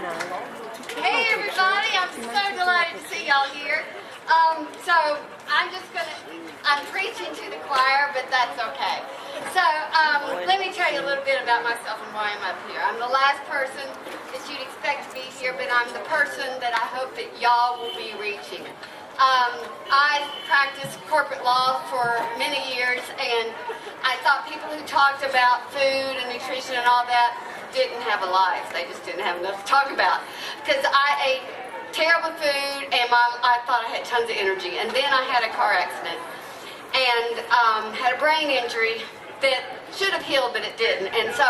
Hey everybody, I'm so delighted to see y'all here. So I'm preaching to the choir, but that's okay. So let me tell you a little bit about myself and why I'm up here. I'm the last person that you'd expect to be here, but I'm the person that I hope that y'all will be reaching. I practiced corporate law for many years, and I thought people who talked about food and nutrition and all that didn't have a life. They just didn't have enough to talk about. Because I ate terrible food, and I thought I had tons of energy. And then I had a car accident and had a brain injury that should have healed, but it didn't. And so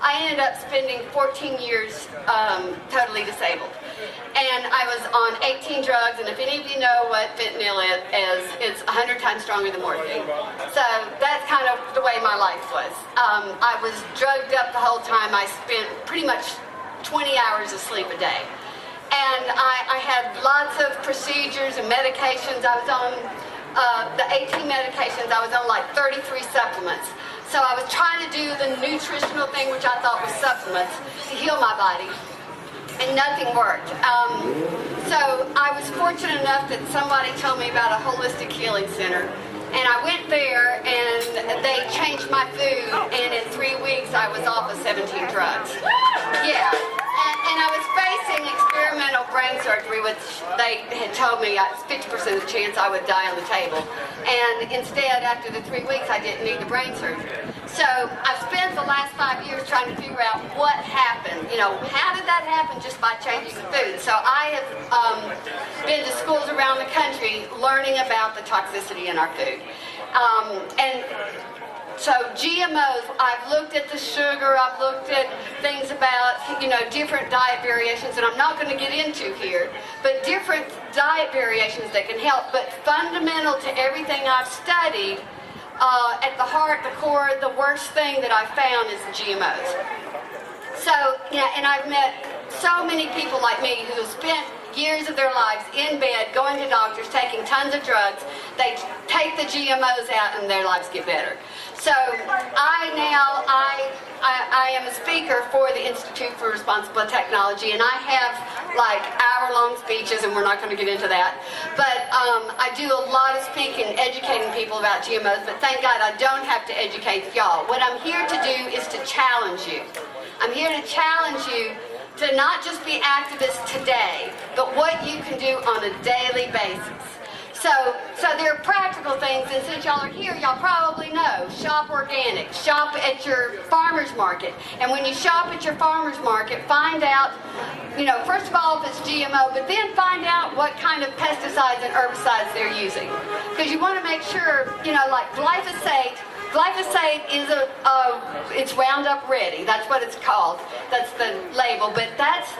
I ended up spending 14 years totally disabled. And I was on 18 drugs, and if any of you know what fentanyl is, it's 100 times stronger than morphine. So that's kind of the way my life was. I was drugged up the whole time. I spent pretty much 20 hours of sleep a day. And I had lots of procedures and medications. I was on the 18 medications. I was on like 33 supplements. So I was trying to do the nutritional thing, which I thought was supplements, to heal my body. And nothing worked. So I was fortunate enough that somebody told me about a holistic healing center. And I went there, and they changed my food, and in 3 weeks I was off of 17 drugs. Yeah. And I was facing experimental brain surgery, which they had told me 50% of the chance I would die on the table. And instead, after the 3 weeks, I didn't need the brain surgery. So I spent the last 5 years trying to figure out what happened. You know, how did that happen just by changing the food? So I have been to schools around the country learning about the toxicity in our food. So GMOs, I've looked at the sugar, I've looked at things about, different diet variations, and I'm not going to get into here, but different diet variations that can help. But fundamental to everything I've studied, at the heart, the core, the worst thing that I've found is the GMOs. So, and I've met so many people like me who have spent years of their lives in bed, going to doctors, taking tons of drugs. They take the GMOs out and their lives get better. So I am a speaker for the Institute for Responsible Technology, and I have like hour-long speeches, and we're not going to get into that. But I do a lot of speaking, educating people about GMOs, but thank God I don't have to educate y'all. What I'm here to do is to challenge you. I'm here to challenge you to not just be activists today, but what you can do on a daily basis. So there are practical things, and since y'all are here, y'all probably know, shop organic, shop at your farmer's market. And when you shop at your farmer's market, find out, first of all if it's GMO, but then find out what kind of pesticides and herbicides they're using. Because you want to make sure, like glyphosate is it's Roundup Ready. That's what it's called. That's the label. But that's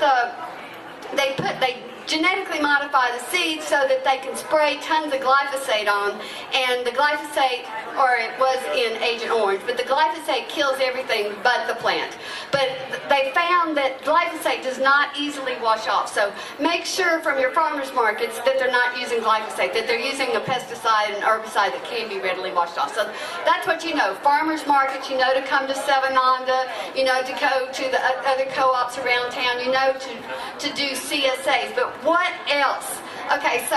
they genetically modify the seeds so that they can spray tons of glyphosate on, and the glyphosate, or it was in Agent Orange, but the glyphosate kills everything but the plant. But they found that glyphosate does not easily wash off. So make sure from your farmers markets that they're not using glyphosate, that they're using a pesticide and herbicide that can be readily washed off. So that's what you know. Farmers markets, to come to Savananda, to go to the other co-ops around town, to do CSAs. But what else? Okay, so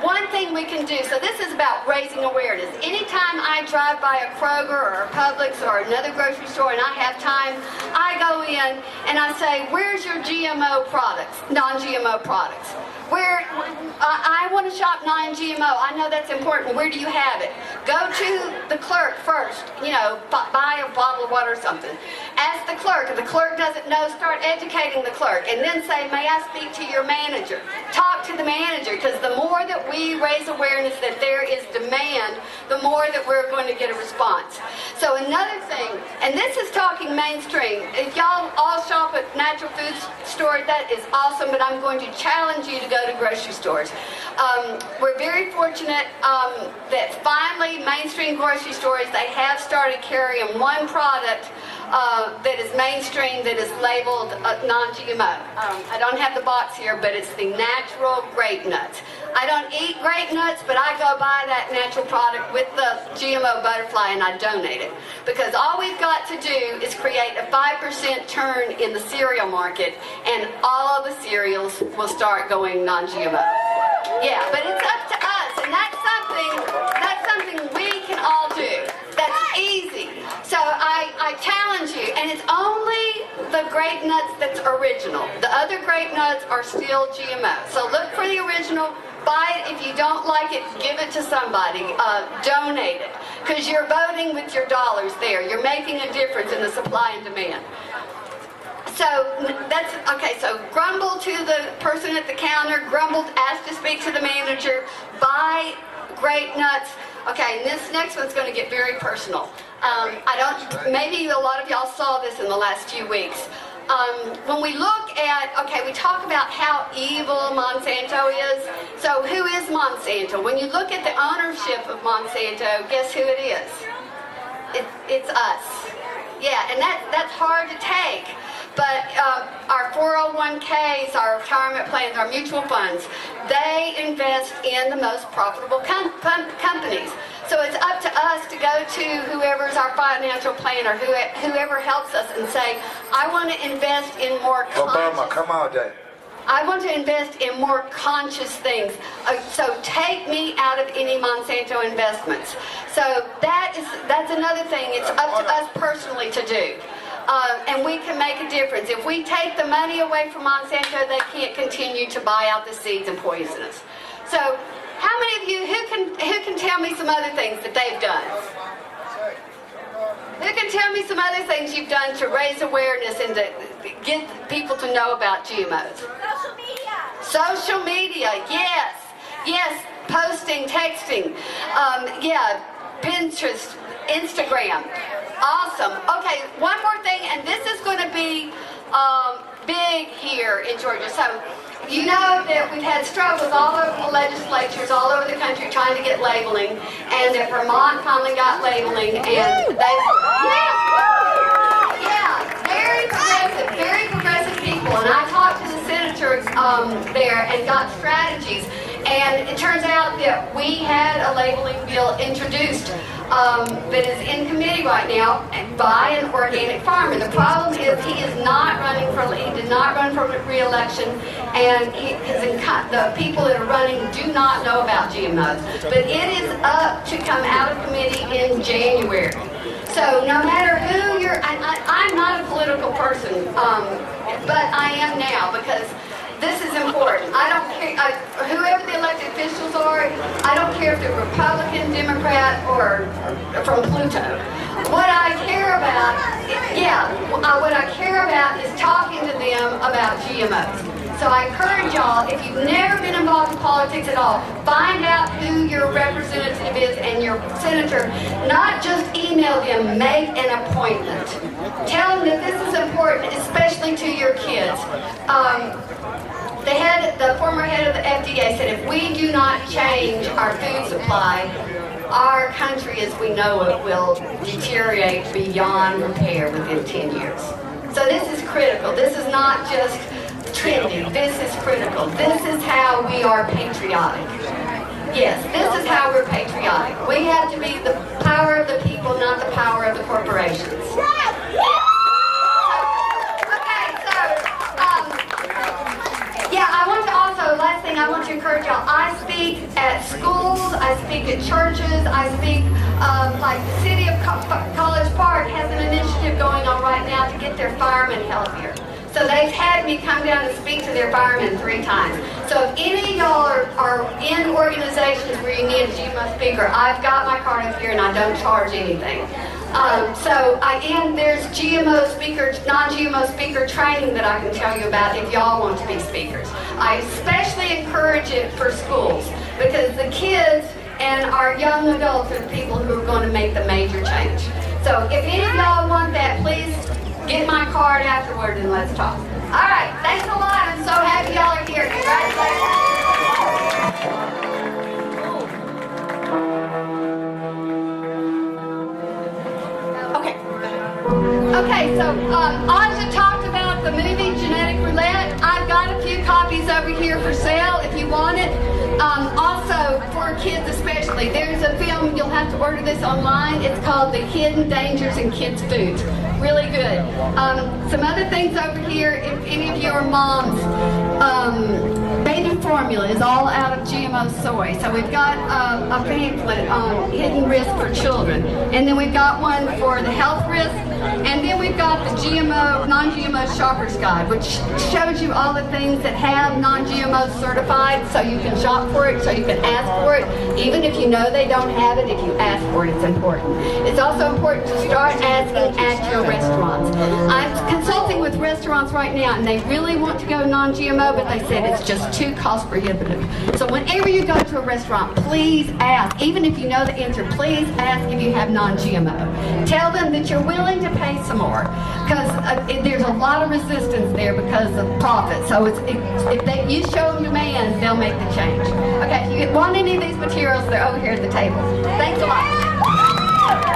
one thing we can do, so this is about raising awareness. Anytime I drive by a Kroger or a Publix or another grocery store and I have time, I go in and I say, where's your GMO products, non-GMO products? I want to shop non-GMO. I know that's important. Where do you have it? Go to the clerk first, buy a bottle of water or something. Ask the clerk. If the clerk doesn't know, start educating the clerk. And then say, may I speak to your manager? Talk to the manager, because the more that we raise awareness that there is demand, the more that we're going to get a response. So another thing, and this is talking mainstream. If y'all all shop at natural food stores, that is awesome, but I'm going to challenge you to go to grocery stores. We're very fortunate that finally mainstream grocery stores, they have started carrying one product that is mainstream, that is labeled non-GMO. I don't have the box here, but it's the natural grape nuts. I don't eat grape nuts, but I go buy that natural product with the GMO butterfly and I donate it. Because all we've got to do is create a 5% turn in the cereal market and all of the cereals will start going non-GMO. Yeah, but it's up to us, and that's something we can all do. That's easy. So I challenge you, and it's only the grape nuts that's original. The other grape nuts are still GMO. So look for the original. Buy it. If you don't like it, give it to somebody. Donate it. Because you're voting with your dollars there. You're making a difference in the supply and demand. So that's okay. So grumble to the person at the counter. Grumble, ask to speak to the manager. Buy grape nuts. Okay, and this next one's going to get very personal. Maybe a lot of y'all saw this in the last few weeks. When we look at, we talk about how evil Monsanto is. So who is Monsanto? When you look at the ownership of Monsanto, guess who it is? It's us. Yeah, and that's hard to take. But our 401ks, our retirement plans, our mutual funds, they invest in the most profitable companies. So it's up to us to go to whoever's our financial planner, whoever helps us, and say, I want to invest in more conscious. Come on, Dad. I want to invest in more conscious things. So take me out of any Monsanto investments. So that's another thing. It's up to us personally to do. And we can make a difference. If we take the money away from Monsanto, they can't continue to buy out the seeds and poison us. So, how many of you, who can tell me some other things that they've done? Who can tell me some other things you've done to raise awareness and to get people to know about GMOs? Social media. Social media, yes. Yes, posting, texting. Pinterest, Instagram. Awesome. Okay, one more thing, and this is going to be big here in Georgia. So, you know that we've had struggles all over the legislatures, all over the country trying to get labeling, and that Vermont finally got labeling, and very progressive people. And I talked to the senators there and got strategies, and it turns out that we had a labeling bill introduced that is in committee right now by an organic farmer. The problem is he did not run for re-election, and the people that are running do not know about GMOs. But it is up to come out of committee in January. So no matter who you're, I'm not a political person, but I am now because this is important. I don't care, whoever the elected officials are, I don't care if they're Republican, Democrat, or from Pluto. What I care about, what I care about is talking to them about GMOs. So I encourage y'all, if you've never been involved in politics at all, find out who your representative is and your senator. Not just email them, make an appointment. Tell them that this is important, especially to your kids. The former head of the FDA said if we do not change our food supply, our country as we know it will deteriorate beyond repair within 10 years. So this is critical. This is not just trendy. This is critical. This is how we are patriotic. Yes, this is how we're patriotic. We have to be the power of the people, not the power of the corporations. I want to also, last thing I want to encourage y'all, I speak at schools, I speak at churches, I speak, like the city of College Park has an initiative going on right now to get their firemen healthier. So they've had me come down and speak to their firemen 3 times. So if any of y'all are in organizations where you need a GMO speaker, I've got my card up here and I don't charge anything. There's GMO speaker, non-GMO speaker training that I can tell you about if y'all want to be speakers. I especially encourage it for schools because the kids and our young adults are the people who are going to make the major change. So if any of y'all want that, please get my card afterward and let's talk. All right, thanks a lot. I'm so happy y'all are here. Congratulations. Okay, absolutely. There's a film, you'll have to order this online. It's called The Hidden Dangers in Kids' Foods. Really good. Some other things over here, if any of you are moms, baby formula is all out of GMO soy. So we've got a pamphlet on hidden risk for children. And then we've got one for the health risk. And then we've got the GMO, non-GMO shopper's guide, which shows you all the things that have non-GMO certified, so you can shop for it, so you can ask for it. Even if you know they don't have it, if you ask for it, it's important. It's also important to start asking at your restaurants. I'm consulting with restaurants right now, and they really want to go non-GMO, but they said it's just too cost prohibitive. So whenever you go to a restaurant, please ask. Even if you know the answer, please ask if you have non-GMO. Tell them that you're willing to pay some more, because there's a lot of resistance there because of profit. So if you show them demand, they'll make the change. Okay, if you want any of these materials, they're over here at the table. Thanks a lot.